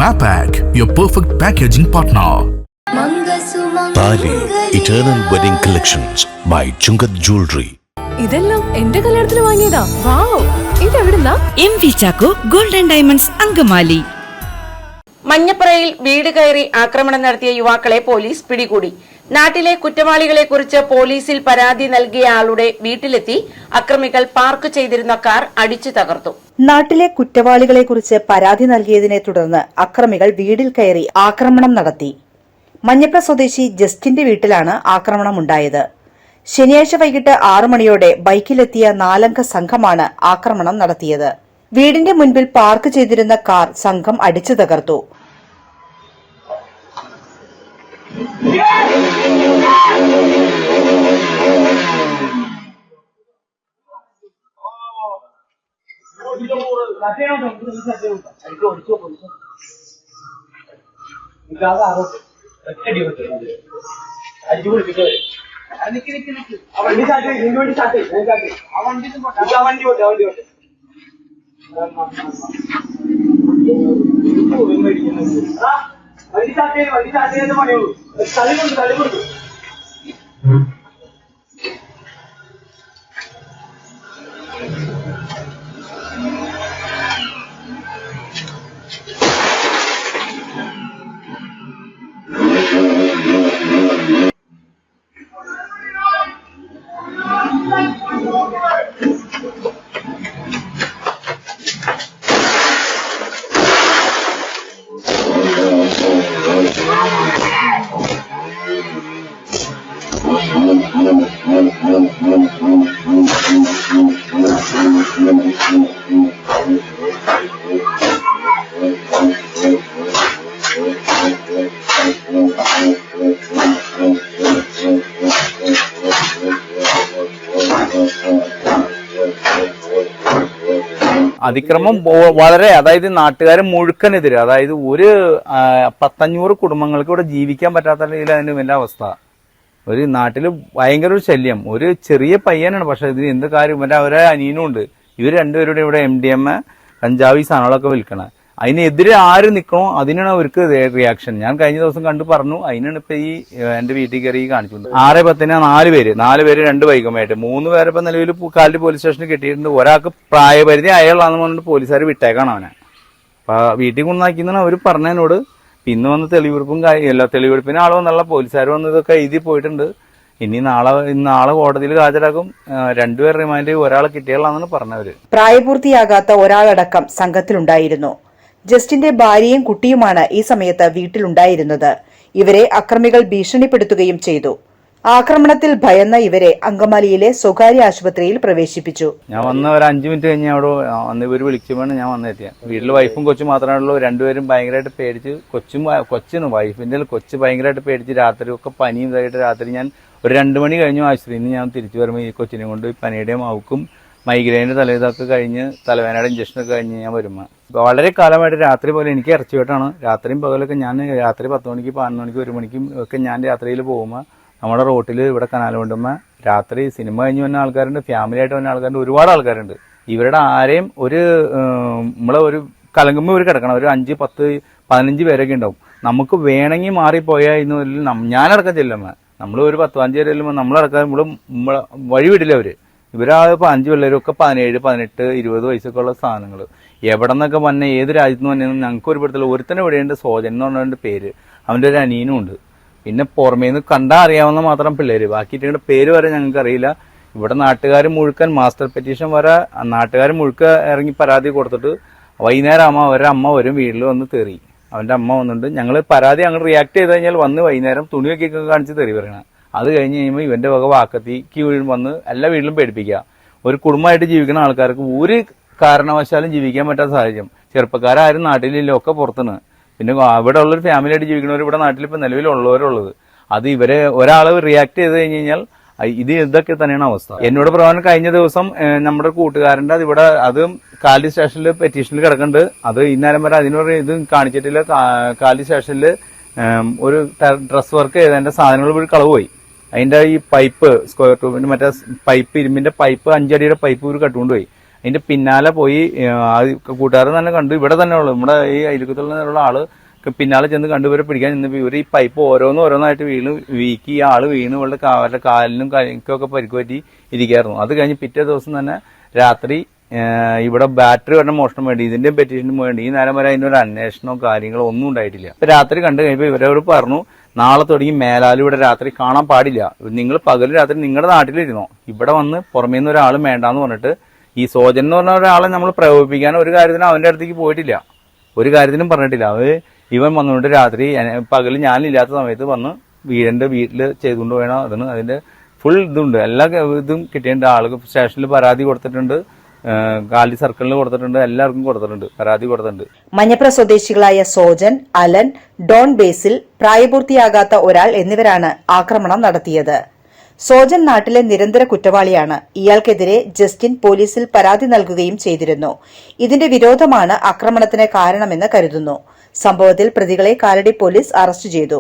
Mapak, your perfect packaging partner. Tali Eternal Wedding Collections by Chungat Jewelry. ഇതെല്ലാം എന്റെ കല്യാണത്തിന് വാങ്ങിയതാ. വാവ്, ഇതെവിടുന്നാ? MV Chacko golden diamonds Angamaly. മഞ്ഞപ്പുറയിൽ വീട് കയറി ആക്രമണം നടത്തിയ യുവാക്കളെ പോലീസ് പിടികൂടി. നാട്ടിലെ കുറ്റവാളികളെ കുറിച്ച് പോലീസിൽ പരാതി നൽകിയ ആളുടെ വീട്ടിലെത്തി അക്രമികൾ പാർക്ക് ചെയ്തിരുന്ന കാർ അടിച്ചു തകർത്തു. നാട്ടിലെ കുറ്റവാളികളെ കുറിച്ച് പരാതി നൽകിയതിനെ തുടർന്ന് അക്രമികൾ വീടിൽ കയറി ആക്രമണം നടത്തി. മഞ്ഞപ്ര സ്വദേശി ജസ്റ്റിന്റെ വീട്ടിലാണ് ആക്രമണമുണ്ടായത്. ശനിയാഴ്ച വൈകിട്ട് 6 മണിയോടെ ബൈക്കിലെത്തിയ 4 അംഗ സംഘമാണ് ആക്രമണം നടത്തിയത്. വീടിന്റെ മുൻപിൽ പാർക്ക് ചെയ്തിരുന്ന കാർ സംഘം അടിച്ചു തകർത്തു. അതിക്രമം വളരെ, അതായത് നാട്ടുകാരെ മുഴുക്കനെതിരെ, അതായത് ഒരു 500 കുടുംബങ്ങൾക്ക് ഇവിടെ ജീവിക്കാൻ പറ്റാത്ത അതിന് വലിയ അവസ്ഥ. ഒരു നാട്ടില് ഭയങ്കര ഒരു ശല്യം. ഒരു ചെറിയ പയ്യനാണ്, പക്ഷെ ഇതിന് എന്ത് കാര്യം, അവരെ അനിയനും ഉണ്ട്. ഇവർ രണ്ടുപേരുടെ ഇവിടെ MDMA കഞ്ചാവ് സാധനങ്ങളൊക്കെ വിൽക്കണേ. അതിനെതിരെ ആര് നിൽക്കണോ അതിനാണ് അവർക്ക് റിയാക്ഷൻ. ഞാൻ കഴിഞ്ഞ ദിവസം കണ്ടു പറഞ്ഞു. അതിനാണ് ഇപ്പൊ ഈ എന്റെ വീട്ടിൽ കയറി കാണിച്ചിട്ടുണ്ട്. 6:10 4 പേര് 2 ബൈക്കുമായിട്ട് 3 പേരെ ഇപ്പൊ നിലവിൽ കാലിൽ പോലീസ് സ്റ്റേഷനിൽ കിട്ടിയിട്ടുണ്ട്. ഒരാൾക്ക് പ്രായപരിധി അയാളാന്ന് പറഞ്ഞിട്ട് പോലീസുകാർ വിട്ടേക്കാണ് അവനെ. അപ്പൊ വീട്ടിൽ കൊണ്ടാക്കിയെന്നാണ് അവർ പറഞ്ഞതിനോട്. പിന്നെ വന്ന് തെളിവെടുപ്പും കാര്യമല്ല, തെളിവെടുപ്പിന് ആൾ വന്നുള്ള പോലീസുകാർ വന്ന് ഇതൊക്കെ എഴുതി പോയിട്ടുണ്ട്. ഇനി നാളെ കോടതിയിൽ ഹാജരാക്കും. 2 പേർ റിമാൻഡ്, ഒരാളെ കിട്ടിയാലാണെന്നാണ് പറഞ്ഞവര്. പ്രായപൂർത്തിയാകാത്ത ഒരാളടക്കം സംഘത്തിലുണ്ടായിരുന്നു. ജസ്റ്റിന്റെ ഭാര്യയും കുട്ടിയുമാണ് ഈ സമയത്ത് വീട്ടിലുണ്ടായിരുന്നത്. ഇവരെ അക്രമികൾ ഭീഷണിപ്പെടുത്തുകയും ചെയ്തു. ആക്രമണത്തിൽ ഭയന്ന ഇവരെ അങ്കമാലിയിലെ സ്വകാര്യ ആശുപത്രിയിൽ പ്രവേശിപ്പിച്ചു. ഞാൻ വന്ന ഒരു 5 മിനിറ്റ് കഴിഞ്ഞ് അവിടെ വന്ന് ഇവര് വിളിക്കുമ്പോഴാണ് ഞാൻ വന്നെത്തിയ. വീട്ടിൽ വൈഫും കൊച്ചും മാത്രമേ ഉള്ളൂ. 2 പേരും ഭയങ്കരമായിട്ട് പേടിച്ച്, കൊച്ചിന് വൈഫിന്റെ കൊച്ച് ഭയങ്കരമായിട്ട് പേടിച്ച് രാത്രി ഒക്കെ പനിയും ഇതായിട്ട് രാത്രി ഞാൻ ഒരു 2 മണി കഴിഞ്ഞു ആശുപത്രിയിൽ നിന്ന് ഞാൻ തിരിച്ചു വരുമ്പോൾ ഈ കൊച്ചിനെ കൊണ്ട് പനിയുടെയും മാവുക്കും മൈഗ്രെയിൻ്റെ തലേതൊക്കെ കഴിഞ്ഞ് തലവേനയുടെ ഇഞ്ചക്ഷനൊക്കെ കഴിഞ്ഞ് ഞാൻ വരുമ്പോൾ വളരെ കാലമായിട്ട് രാത്രി പോലെ എനിക്ക് ഇറച്ചിവെട്ടാണ്. രാത്രിയും പകലൊക്കെ ഞാൻ രാത്രി 10 മണിക്ക് 11 മണിക്ക് 1 മണിക്കും ഒക്കെ ഞാൻ രാത്രിയിൽ പോകുമ്പോൾ നമ്മുടെ റോട്ടിൽ ഇവിടെ കനാൽ കൊണ്ടുമ്പോൾ രാത്രി സിനിമ കഴിഞ്ഞ് വന്ന ആൾക്കാരുണ്ട്, ഫാമിലി ആയിട്ട് വന്ന ആൾക്കാരുണ്ട്, ഒരുപാട് ആൾക്കാരുണ്ട്. ഇവരുടെ ആരെയും നമ്മളെ ഒരു കലങ്കുമ്പോൾ ഇവർ കിടക്കണം. ഒരു 5, 10, 15 പേരൊക്കെ ഉണ്ടാവും. നമുക്ക് വേണമെങ്കിൽ മാറിപ്പോയാൽ ഇന്ന് ഞാനടക്കം ചെല്ലുമ്പോൾ നമ്മൾ ഒരു 10, 15 പേര് ചെല്ലുമ്പോൾ നമ്മളടക്കം നമ്മളെ വഴി വിടില്ല അവര്. ഇവരാകെ 5 പിള്ളേരൊക്കെ 17, 18, 20 വയസ്സൊക്കെ ഉള്ള സാധനങ്ങൾ. എവിടെ നിന്നൊക്കെ വന്നെ, ഏത് രാജ്യത്ത് നിന്ന് വന്നതെന്ന് ഞങ്ങൾക്ക് ഒരു പെടുത്തില്ല. ഒരുത്തന്നെ ഇവിടെയുണ്ട്, സോജൻ എന്ന് പറഞ്ഞ പേര്. അവൻ്റെ ഒരു അനിയനും ഉണ്ട്. പിന്നെ പുറമേ നിന്ന് കണ്ടാൽ അറിയാവുന്ന മാത്രം പിള്ളേര്. ബാക്കിയിട്ട് പേര് വരെ ഞങ്ങൾക്ക് അറിയില്ല. ഇവിടെ നാട്ടുകാർ മുഴുക്കൻ മാസ്റ്റർ പെറ്റീഷൻ വരെ നാട്ടുകാർ മുഴുക്ക ഇറങ്ങി പരാതി കൊടുത്തിട്ട് വൈകുന്നേരം ആകുമ്പോൾ അവരുടെ അമ്മ വരും വീട്ടിൽ വന്ന് തെറി. അവൻ്റെ അമ്മ വന്നിട്ടുണ്ട്. ഞങ്ങൾ പരാതി അങ്ങോട്ട് റിയാക്ട് ചെയ്ത് കഴിഞ്ഞാൽ വന്ന് വൈകുന്നേരം തുണിയൊക്കെ കാണിച്ച് തെറി പറയണം. അത് കഴിഞ്ഞ് കഴിയുമ്പോൾ ഇവന്റെ വക വാക്കത്തിക്ക് വന്ന് എല്ലാ വീട്ടിലും പേടിപ്പിക്കുക. ഒരു കുടുംബമായിട്ട് ജീവിക്കുന്ന ആൾക്കാർക്ക് ഒരു കാരണവശാലും ജീവിക്കാൻ പറ്റാത്ത സാഹചര്യം. ചെറുപ്പക്കാരും നാട്ടിലില്ല, ഒക്കെ പുറത്തുനിന്ന്. പിന്നെ ഇവിടെ ഉള്ളൊരു ഫാമിലി ആയിട്ട് ജീവിക്കുന്നവർ ഇവിടെ നാട്ടിൽ ഇപ്പം നിലവിലുള്ളവരുള്ളത്. അത് ഇവരെ ഒരാൾ റിയാക്ട് ചെയ്ത് കഴിഞ്ഞ് കഴിഞ്ഞാൽ ഇതൊക്കെ തന്നെയാണ് അവസ്ഥ. എന്നോട് പ്രധാനം കഴിഞ്ഞ ദിവസം നമ്മുടെ കൂട്ടുകാരന്റെ ഇവിടെ അതും കാലി സ്റ്റേഷനിൽ പെറ്റീഷനിൽ കിടക്കുന്നുണ്ട്. അത് ഇന്നേരം വരെ അതിനൊരു ഇത് കാണിച്ചിട്ടില്ല. കാലി സ്റ്റേഷനിൽ ഒരു ഡ്രസ് വർക്ക് ചെയ്തതിന്റെ സാധനങ്ങൾ കളവ് പോയി. അതിന്റെ ഈ പൈപ്പ് സ്ക്വയർ ട്യൂബിന്റെ മറ്റേ പൈപ്പ്, ഇരുമ്പിന്റെ പൈപ്പ് 5 അടിയുടെ പൈപ്പ് ഇവർ കട്ടുകൊണ്ടുപോയി. അതിന്റെ പിന്നാലെ പോയി കൂട്ടുകാരൻ തന്നെ കണ്ടു. ഇവിടെ തന്നെ ഉള്ളു, നമ്മുടെ ഈ അയൽക്കത്തുള്ള ആള് പിന്നാലെ ചെന്ന് കണ്ടു ഇവരെ പിടിക്കാൻ ചെന്നപ്പോൾ ഇവർ ഈ പൈപ്പ് ഓരോന്നായിട്ട് വീക്കി ഈ ആള് വീണ് ഇവളുടെ കാലിനും കൈക്കൊക്കെ പരിക്ക് പറ്റി ഇരിക്കായിരുന്നു. അത് കഴിഞ്ഞ് പിറ്റേ ദിവസം തന്നെ രാത്രി ഇവിടെ ബാറ്ററി വരെ മോഷണം വേണ്ടി ഇതിന്റെ പെറ്റീഷനും വേണ്ടി ഈ നേരം വരെ അതിന്റെ ഒരു അന്വേഷണമോ കാര്യങ്ങളോ ഒന്നും ഉണ്ടായിട്ടില്ല. ഇപ്പൊ രാത്രി കണ്ടു കഴിഞ്ഞപ്പോൾ ഇവരോട് പറഞ്ഞു, നാളെ തുടങ്ങി മേലാലും ഇവിടെ രാത്രി കാണാൻ പാടില്ല, നിങ്ങൾ പകല് രാത്രി നിങ്ങളുടെ നാട്ടിലിരുന്നോ, ഇവിടെ വന്ന് പുറമേ നിന്ന് ഒരാൾ വേണ്ടാന്ന് പറഞ്ഞിട്ട് ഈ സോജൻ എന്ന് പറഞ്ഞ ഒരാളെ നമ്മൾ പ്രകോപിപ്പിക്കാൻ ഒരു കാര്യത്തിനും അവന്റെ അടുത്തേക്ക് പോയിട്ടില്ല, ഒരു കാര്യത്തിനും പറഞ്ഞിട്ടില്ല. ഇവൻ വന്നുകൊണ്ട് രാത്രി പകല് ഞാനില്ലാത്ത സമയത്ത് വന്ന് വീട്ടിൽ ചെയ്തുകൊണ്ട് വേണം. അതിന്റെ ഫുൾ ഇതുണ്ട്, എല്ലാ ഇതും കിട്ടിയിട്ടുണ്ട്. ആൾക്ക് സ്റ്റേഷനിൽ പരാതി കൊടുത്തിട്ടുണ്ട്, കാലി സർക്കിളിൽ കൊടുത്തിട്ടുണ്ട്, എല്ലാവർക്കും കൊടുത്തിട്ടുണ്ട്, പരാതി കൊടുത്തിട്ടുണ്ട്. മഞ്ഞപ്ര സ്വദേശികളായ സോജൻ, അലൻ, ഡോൺ ബേസിൽ, പ്രായപൂർത്തിയാകാത്ത ഒരാൾ എന്നിവരാണ് ആക്രമണം നടത്തിയത്. സോജൻ നാട്ടിലെ നിരന്തര കുറ്റവാളിയാണ്. ഇയാൾക്കെതിരെ ജസ്റ്റിൻ പോലീസിൽ പരാതി നൽകുകയും ചെയ്തിരുന്നു. ഇതിന്റെ വിരോധമാണ് ആക്രമണത്തിന് കാരണമെന്ന് കരുതുന്നു. സംഭവത്തിൽ പ്രതികളെ കാലടി പോലീസ് അറസ്റ്റ് ചെയ്തു.